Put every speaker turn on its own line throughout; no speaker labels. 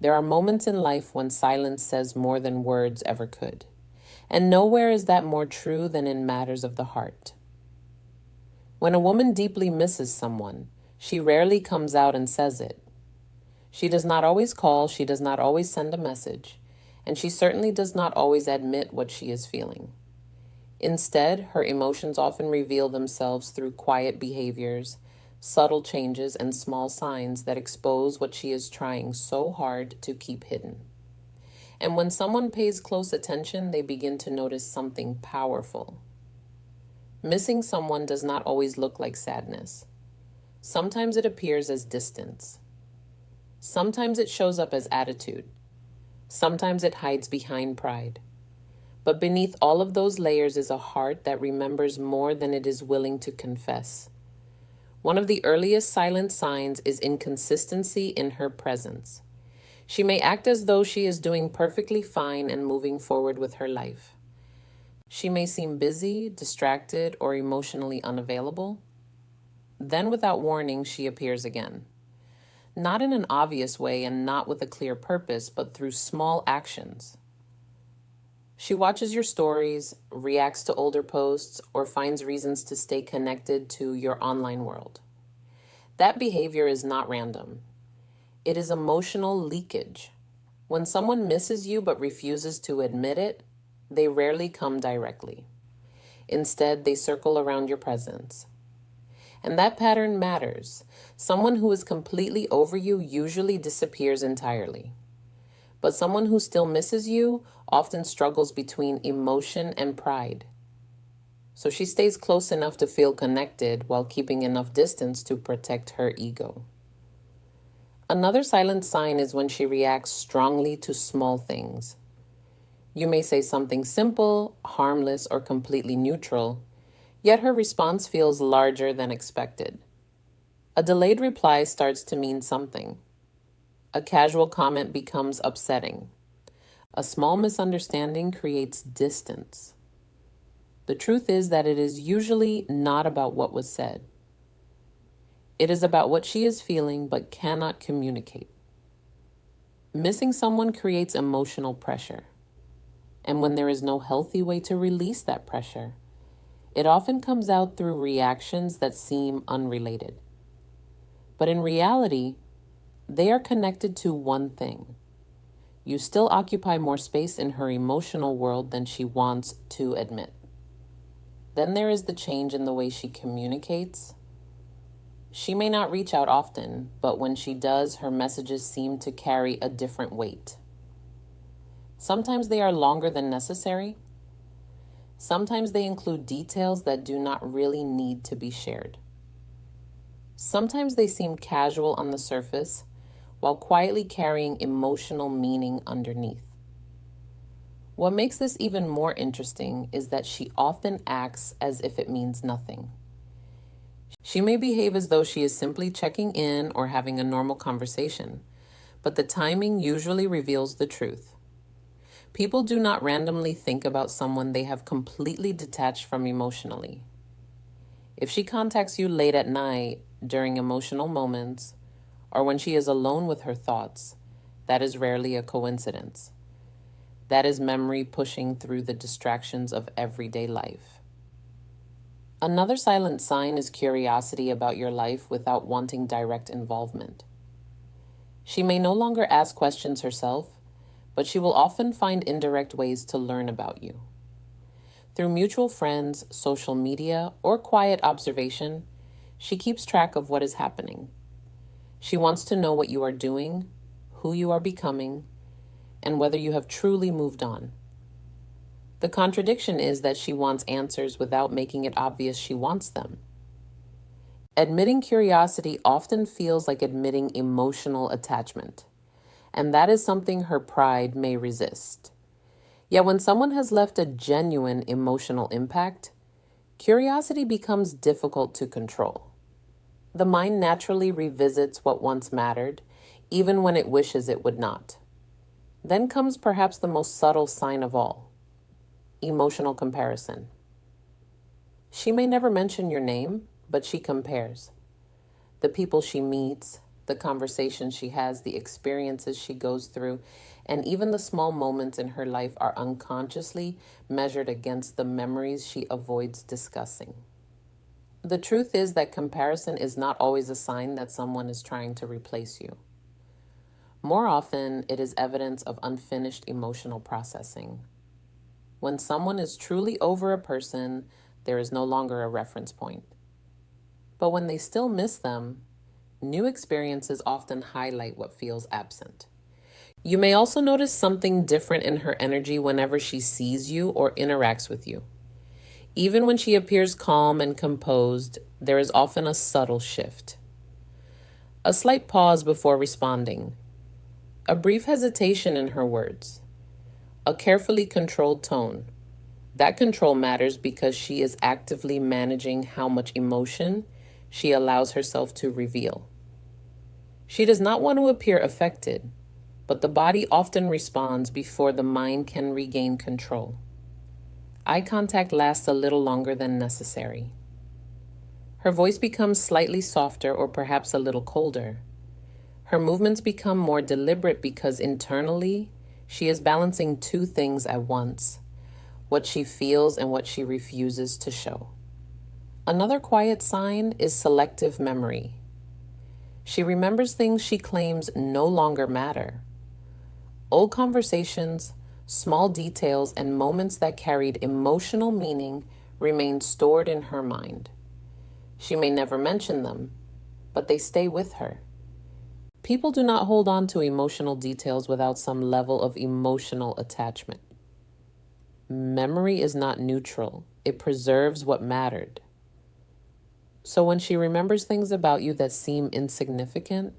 There are moments in life when silence says more than words ever could. And nowhere is that more true than in matters of the heart. When a woman deeply misses someone, she rarely comes out and says it. She does not always call, she does not always send a message, and she certainly does not always admit what she is feeling. Instead, her emotions often reveal themselves through quiet behaviors, subtle changes, and small signs that expose what she is trying so hard to keep hidden. And when someone pays close attention, they begin to notice something powerful. Missing someone does not always look like sadness. Sometimes it appears as distance. Sometimes it shows up as attitude. Sometimes it hides behind pride. But beneath all of those layers is a heart that remembers more than it is willing to confess. One of the earliest silent signs is inconsistency in her presence. She may act as though she is doing perfectly fine and moving forward with her life. She may seem busy, distracted, or emotionally unavailable. Then, without warning, she appears again. Not in an obvious way and not with a clear purpose, but through small actions. She watches your stories, reacts to older posts, or finds reasons to stay connected to your online world. That behavior is not random. It is emotional leakage. When someone misses you but refuses to admit it, they rarely come directly. Instead, they circle around your presence. And that pattern matters. Someone who is completely over you usually disappears entirely. But someone who still misses you often struggles between emotion and pride. So she stays close enough to feel connected while keeping enough distance to protect her ego. Another silent sign is when she reacts strongly to small things. You may say something simple, harmless, or completely neutral, yet her response feels larger than expected. A delayed reply starts to mean something. A casual comment becomes upsetting. A small misunderstanding creates distance. The truth is that it is usually not about what was said. It is about what she is feeling but cannot communicate. Missing someone creates emotional pressure. And when there is no healthy way to release that pressure, it often comes out through reactions that seem unrelated. But in reality, they are connected to one thing. You still occupy more space in her emotional world than she wants to admit. Then there is the change in the way she communicates. She may not reach out often, but when she does, her messages seem to carry a different weight. Sometimes they are longer than necessary. Sometimes they include details that do not really need to be shared. Sometimes they seem casual on the surface, while quietly carrying emotional meaning underneath. What makes this even more interesting is that she often acts as if it means nothing. She may behave as though she is simply checking in or having a normal conversation, but the timing usually reveals the truth. People do not randomly think about someone they have completely detached from emotionally. If she contacts you late at night, during emotional moments, or when she is alone with her thoughts, that is rarely a coincidence. That is memory pushing through the distractions of everyday life. Another silent sign is curiosity about your life without wanting direct involvement. She may no longer ask questions herself, but she will often find indirect ways to learn about you. Through mutual friends, social media, or quiet observation, she keeps track of what is happening. She wants to know what you are doing, who you are becoming, and whether you have truly moved on. The contradiction is that she wants answers without making it obvious she wants them. Admitting curiosity often feels like admitting emotional attachment, and that is something her pride may resist. Yet when someone has left a genuine emotional impact, curiosity becomes difficult to control. The mind naturally revisits what once mattered, even when it wishes it would not. Then comes perhaps the most subtle sign of all: emotional comparison. She may never mention your name, but she compares. The people she meets, The conversations she has, the experiences she goes through, and even the small moments in her life are unconsciously measured against the memories she avoids discussing. The truth is that comparison is not always a sign that someone is trying to replace you. More often, it is evidence of unfinished emotional processing. When someone is truly over a person, there is no longer a reference point. But when they still miss them, new experiences often highlight what feels absent. You may also notice something different in her energy whenever she sees you or interacts with you. Even when she appears calm and composed, there is often a subtle shift. A slight pause before responding. A brief hesitation in her words. A carefully controlled tone. That control matters because she is actively managing how much emotion she allows herself to reveal. She does not want to appear affected, but the body often responds before the mind can regain control. Eye contact lasts a little longer than necessary. Her voice becomes slightly softer or perhaps a little colder. Her movements become more deliberate because internally, she is balancing two things at once: what she feels and what she refuses to show. Another quiet sign is selective memory. She remembers things she claims no longer matter. Old conversations, small details, and moments that carried emotional meaning remain stored in her mind. She may never mention them, but they stay with her. People do not hold on to emotional details without some level of emotional attachment. Memory is not neutral. It preserves what mattered. So when she remembers things about you that seem insignificant,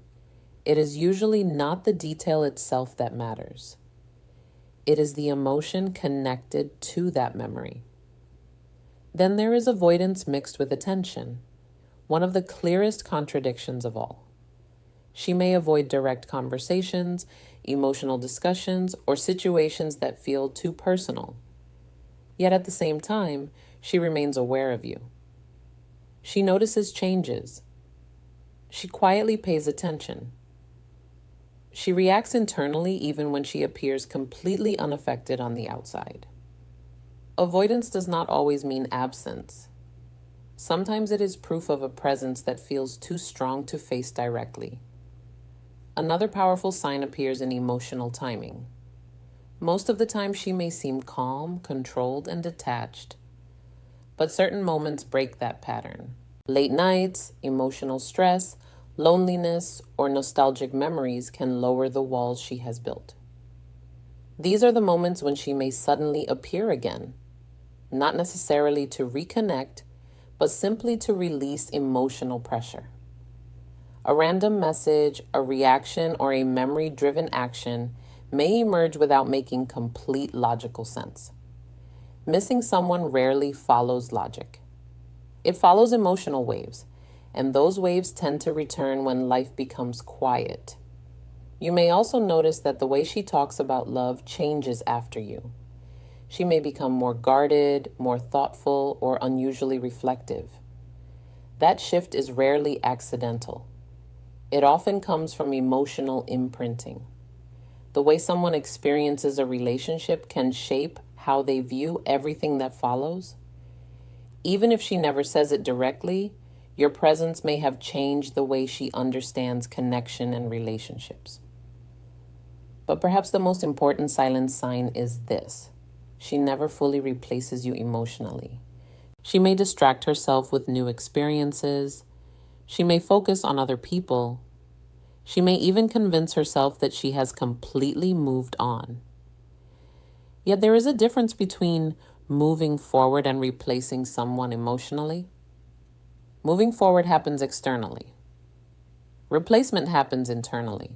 it is usually not the detail itself that matters. It is the emotion connected to that memory. Then there is avoidance mixed with attention, one of the clearest contradictions of all. She may avoid direct conversations, emotional discussions, or situations that feel too personal. Yet at the same time, she remains aware of you. She notices changes. She quietly pays attention. She reacts internally even when she appears completely unaffected on the outside. Avoidance does not always mean absence. Sometimes it is proof of a presence that feels too strong to face directly. Another powerful sign appears in emotional timing. Most of the time she may seem calm, controlled, and detached, but certain moments break that pattern. Late nights, emotional stress, loneliness, or nostalgic memories can lower the walls she has built. These are the moments when she may suddenly appear again, not necessarily to reconnect, but simply to release emotional pressure. A random message, a reaction, or a memory-driven action may emerge without making complete logical sense. Missing someone rarely follows logic. It follows emotional waves, and those waves tend to return when life becomes quiet. You may also notice that the way she talks about love changes after you. She may become more guarded, more thoughtful, or unusually reflective. That shift is rarely accidental. It often comes from emotional imprinting. The way someone experiences a relationship can shape how they view everything that follows. Even if she never says it directly, your presence may have changed the way she understands connection and relationships. But perhaps the most important silent sign is this: she never fully replaces you emotionally. She may distract herself with new experiences. She may focus on other people. She may even convince herself that she has completely moved on. Yet there is a difference between moving forward and replacing someone emotionally. Moving forward happens externally. Replacement happens internally.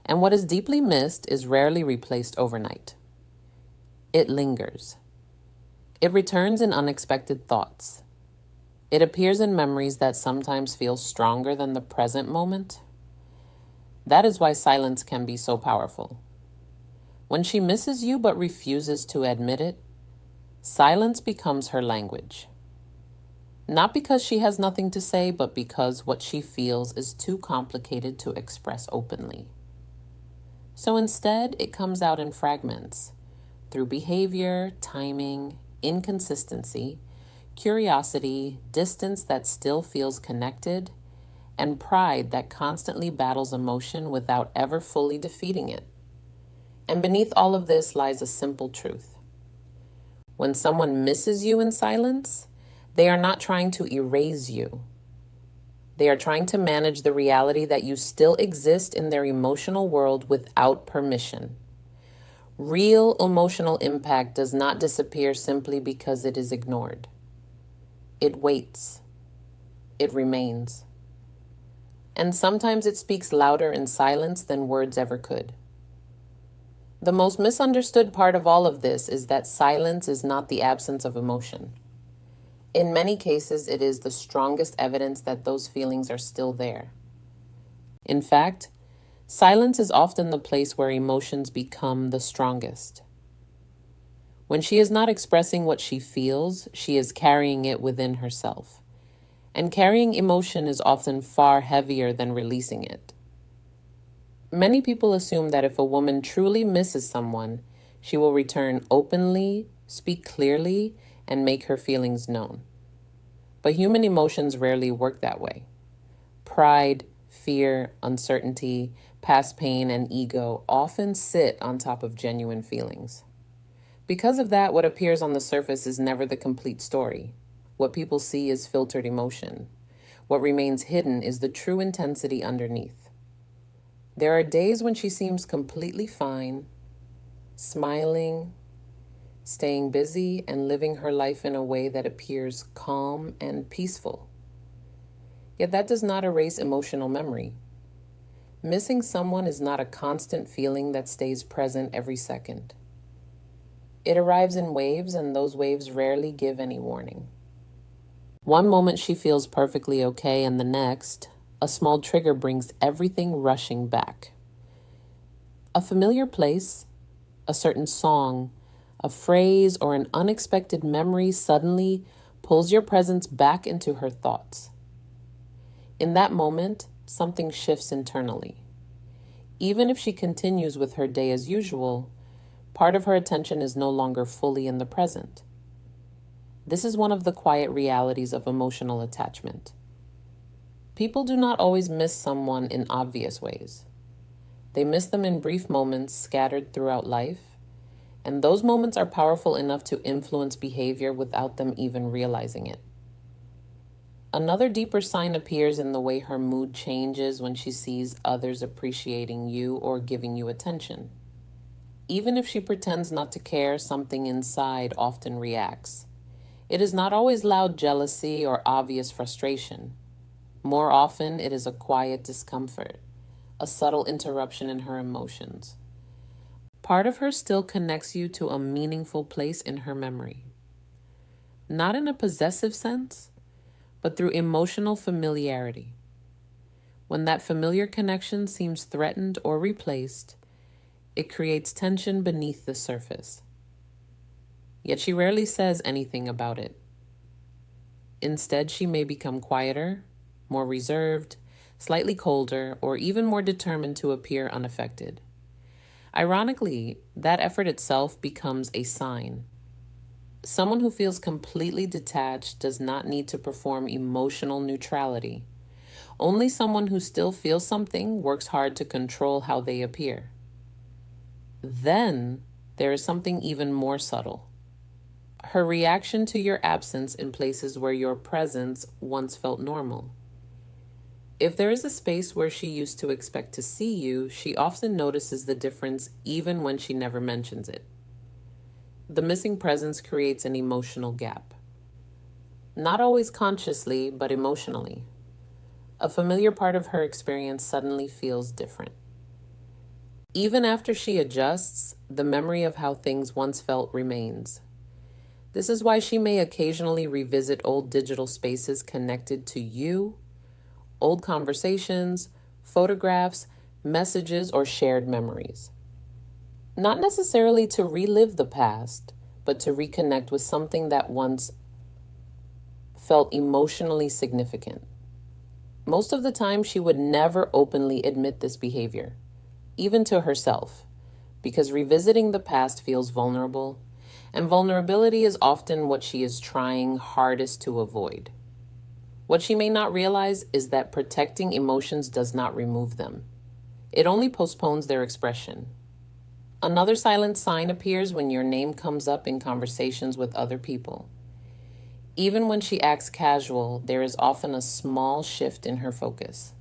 And what is deeply missed is rarely replaced overnight. It lingers. It returns in unexpected thoughts. It appears in memories that sometimes feel stronger than the present moment. That is why silence can be so powerful. When she misses you but refuses to admit it, silence becomes her language. Not because she has nothing to say, but because what she feels is too complicated to express openly. So instead, it comes out in fragments through behavior, timing, inconsistency, curiosity, distance that still feels connected, and pride that constantly battles emotion without ever fully defeating it. And beneath all of this lies a simple truth. When someone misses you in silence, they are not trying to erase you. They are trying to manage the reality that you still exist in their emotional world without permission. Real emotional impact does not disappear simply because it is ignored. It waits. It remains. And sometimes it speaks louder in silence than words ever could. The most misunderstood part of all of this is that silence is not the absence of emotion. In many cases, it is the strongest evidence that those feelings are still there. In fact, silence is often the place where emotions become the strongest. When she is not expressing what she feels, she is carrying it within herself. And carrying emotion is often far heavier than releasing it. Many people assume that if a woman truly misses someone, she will return openly, speak clearly, and make her feelings known. But human emotions rarely work that way. Pride, fear, uncertainty, past pain, and ego often sit on top of genuine feelings. Because of that, what appears on the surface is never the complete story. What people see is filtered emotion. What remains hidden is the true intensity underneath. There are days when she seems completely fine, smiling, staying busy, and living her life in a way that appears calm and peaceful. Yet that does not erase emotional memory. Missing someone is not a constant feeling that stays present every second. It arrives in waves, and those waves rarely give any warning. One moment she feels perfectly okay, and the next, a small trigger brings everything rushing back. A familiar place, a certain song, a phrase, or an unexpected memory suddenly pulls your presence back into her thoughts. In that moment, something shifts internally. Even if she continues with her day as usual, part of her attention is no longer fully in the present. This is one of the quiet realities of emotional attachment. People do not always miss someone in obvious ways. They miss them in brief moments scattered throughout life, and those moments are powerful enough to influence behavior without them even realizing it. Another deeper sign appears in the way her mood changes when she sees others appreciating you or giving you attention. Even if she pretends not to care, something inside often reacts. It is not always loud jealousy or obvious frustration. More often, it is a quiet discomfort, a subtle interruption in her emotions. Part of her still connects you to a meaningful place in her memory. Not in a possessive sense, but through emotional familiarity. When that familiar connection seems threatened or replaced, it creates tension beneath the surface. Yet she rarely says anything about it. Instead, she may become quieter, more reserved, slightly colder, or even more determined to appear unaffected. Ironically, that effort itself becomes a sign. Someone who feels completely detached does not need to perform emotional neutrality. Only someone who still feels something works hard to control how they appear. Then there is something even more subtle. Her reaction to your absence in places where your presence once felt normal. If there is a space where she used to expect to see you, she often notices the difference even when she never mentions it. The missing presence creates an emotional gap. Not always consciously, but emotionally. A familiar part of her experience suddenly feels different. Even after she adjusts, the memory of how things once felt remains. This is why she may occasionally revisit old digital spaces connected to you, old conversations, photographs, messages, or shared memories. Not necessarily to relive the past, but to reconnect with something that once felt emotionally significant. Most of the time, she would never openly admit this behavior, even to herself, because revisiting the past feels vulnerable, and vulnerability is often what she is trying hardest to avoid. What she may not realize is that protecting emotions does not remove them. It only postpones their expression. Another silent sign appears when your name comes up in conversations with other people. Even when she acts casual, there is often a small shift in her focus.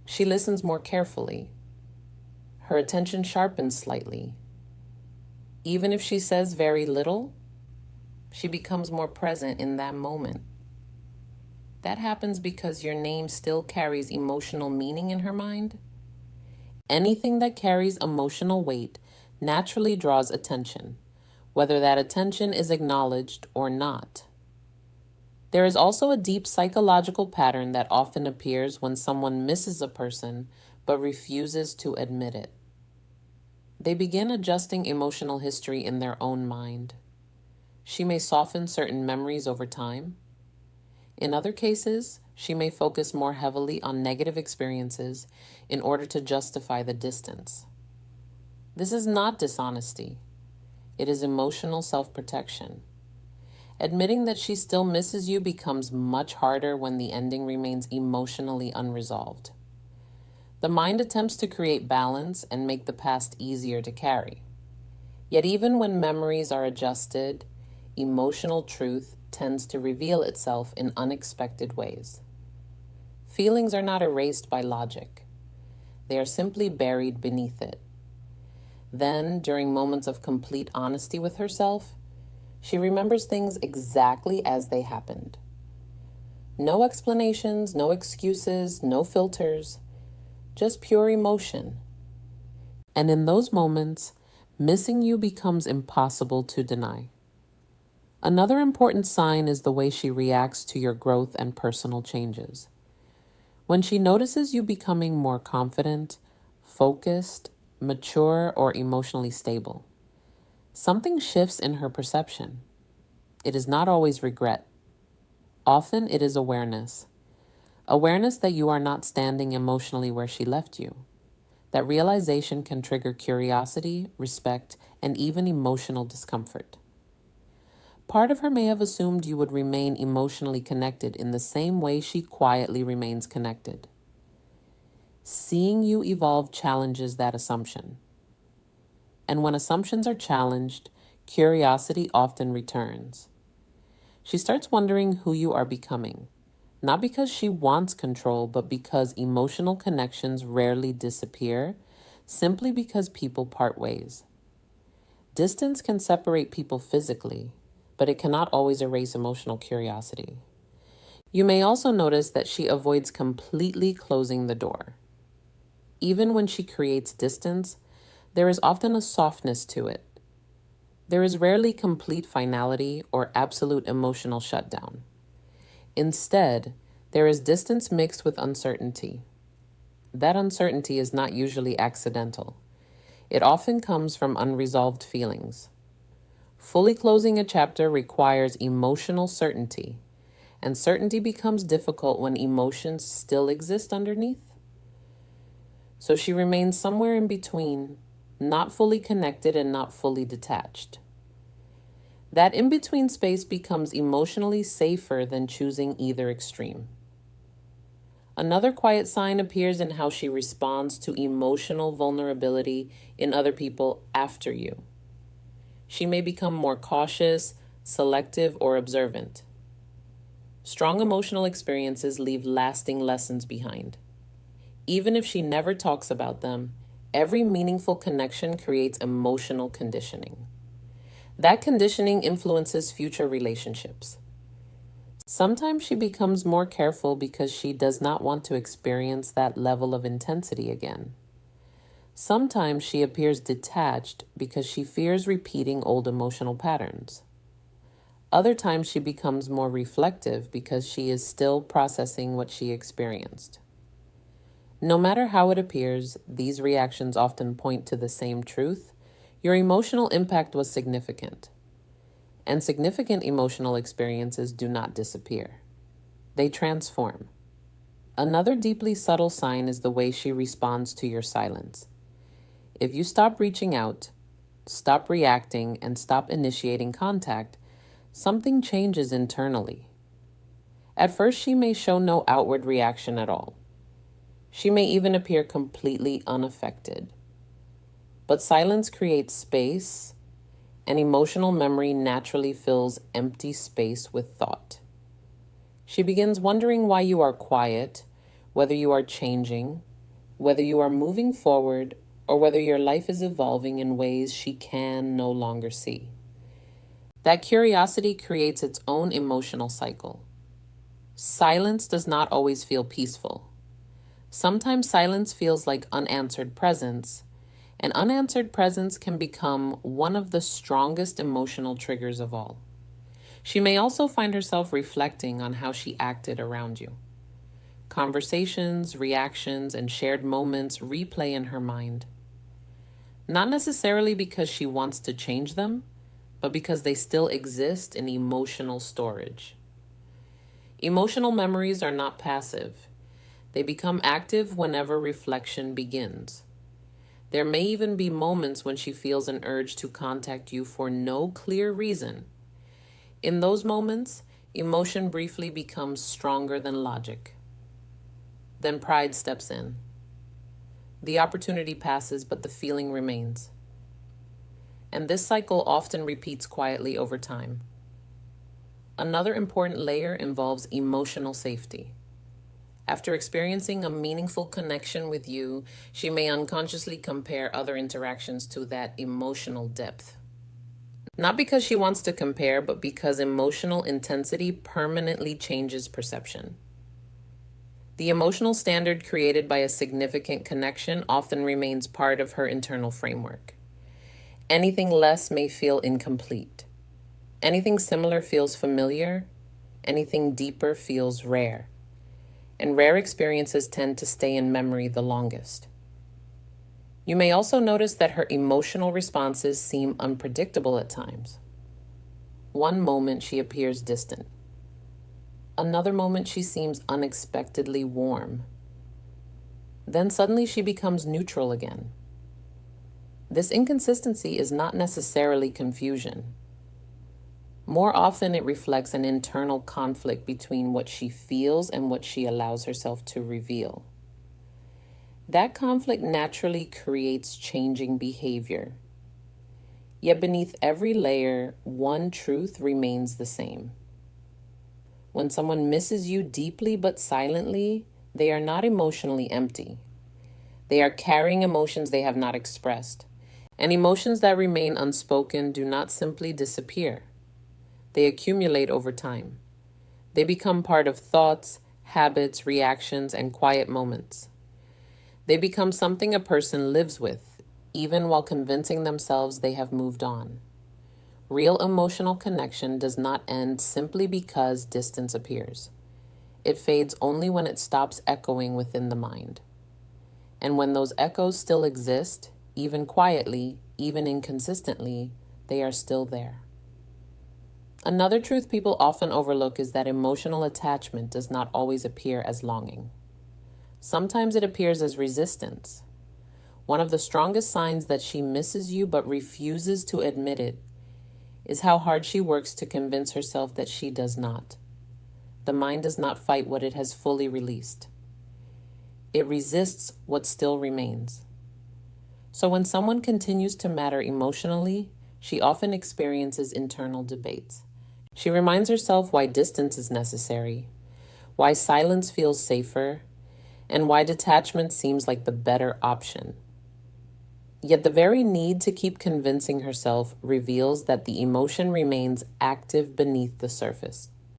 She listens more carefully. Her attention sharpens slightly. Even if she says very little, she becomes more present in that moment. That happens because your name still carries emotional meaning in her mind. Anything that carries emotional weight naturally draws attention, whether that attention is acknowledged or not. There is also a deep psychological pattern that often appears when someone misses a person but refuses to admit it. They begin adjusting emotional history in their own mind. She may soften certain memories over time. In other cases, she may focus more heavily on negative experiences in order to justify the distance. This is not dishonesty. It is emotional self-protection. Admitting that she still misses you becomes much harder when the ending remains emotionally unresolved. The mind attempts to create balance and make the past easier to carry. Yet even when memories are adjusted, emotional truth tends to reveal itself in unexpected ways. Feelings are not erased by logic. They are simply buried beneath it. Then, during moments of complete honesty with herself, she remembers things exactly as they happened. No explanations, no excuses, no filters, just pure emotion. And in those moments, missing you becomes impossible to deny. Another important sign is the way she reacts to your growth and personal changes. When she notices you becoming more confident, focused, mature, or emotionally stable, something shifts in her perception. It is not always regret. Often it is awareness. Awareness that you are not standing emotionally where she left you. That realization can trigger curiosity, respect, and even emotional discomfort. Part of her may have assumed you would remain emotionally connected in the same way she quietly remains connected. Seeing you evolve challenges that assumption. And when assumptions are challenged, curiosity often returns. She starts wondering who you are becoming, not because she wants control, but because emotional connections rarely disappear, simply because people part ways. Distance can separate people physically, but it cannot always erase emotional curiosity. You may also notice that she avoids completely closing the door. Even when she creates distance, there is often a softness to it. There is rarely complete finality or absolute emotional shutdown. Instead, there is distance mixed with uncertainty. That uncertainty is not usually accidental. It often comes from unresolved feelings. Fully closing a chapter requires emotional certainty, and certainty becomes difficult when emotions still exist underneath. So she remains somewhere in between, not fully connected and not fully detached. That in-between space becomes emotionally safer than choosing either extreme. Another quiet sign appears in how she responds to emotional vulnerability in other people after you. She may become more cautious, selective, or observant. Strong emotional experiences leave lasting lessons behind. Even if she never talks about them, every meaningful connection creates emotional conditioning. That conditioning influences future relationships. Sometimes she becomes more careful because she does not want to experience that level of intensity again. Sometimes she appears detached because she fears repeating old emotional patterns. Other times she becomes more reflective because she is still processing what she experienced. No matter how it appears, these reactions often point to the same truth. Your emotional impact was significant. And significant emotional experiences do not disappear. They transform. Another deeply subtle sign is the way she responds to your silence. If you stop reaching out, stop reacting, and stop initiating contact, something changes internally. At first, she may show no outward reaction at all. She may even appear completely unaffected. But silence creates space, and emotional memory naturally fills empty space with thought. She begins wondering why you are quiet, whether you are changing, whether you are moving forward, or whether your life is evolving in ways she can no longer see. That curiosity creates its own emotional cycle. Silence does not always feel peaceful. Sometimes silence feels like unanswered presence, and unanswered presence can become one of the strongest emotional triggers of all. She may also find herself reflecting on how she acted around you. Conversations, reactions, and shared moments replay in her mind. Not necessarily because she wants to change them, but because they still exist in emotional storage. Emotional memories are not passive. They become active whenever reflection begins. There may even be moments when she feels an urge to contact you for no clear reason. In those moments, emotion briefly becomes stronger than logic. Then pride steps in. The opportunity passes, but the feeling remains. And this cycle often repeats quietly over time. Another important layer involves emotional safety. After experiencing a meaningful connection with you, she may unconsciously compare other interactions to that emotional depth. Not because she wants to compare, but because emotional intensity permanently changes perception. The emotional standard created by a significant connection often remains part of her internal framework. Anything less may feel incomplete. Anything similar feels familiar. Anything deeper feels rare. And rare experiences tend to stay in memory the longest. You may also notice that her emotional responses seem unpredictable at times. One moment she appears distant. Another moment she seems unexpectedly warm. Then suddenly she becomes neutral again. This inconsistency is not necessarily confusion. More often, it reflects an internal conflict between what she feels and what she allows herself to reveal. That conflict naturally creates changing behavior. Yet beneath every layer, one truth remains the same. When someone misses you deeply but silently, they are not emotionally empty. They are carrying emotions they have not expressed. And emotions that remain unspoken do not simply disappear. They accumulate over time. They become part of thoughts, habits, reactions, and quiet moments. They become something a person lives with, even while convincing themselves they have moved on. Real emotional connection does not end simply because distance appears. It fades only when it stops echoing within the mind. And when those echoes still exist, even quietly, even inconsistently, they are still there. Another truth people often overlook is that emotional attachment does not always appear as longing. Sometimes it appears as resistance. One of the strongest signs that she misses you but refuses to admit it is how hard she works to convince herself that she does not. The mind does not fight what it has fully released. It resists what still remains. So when someone continues to matter emotionally, she often experiences internal debates. She reminds herself why distance is necessary, why silence feels safer, and why detachment seems like the better option. Yet the very need to keep convincing herself reveals that the emotion remains active beneath the surface.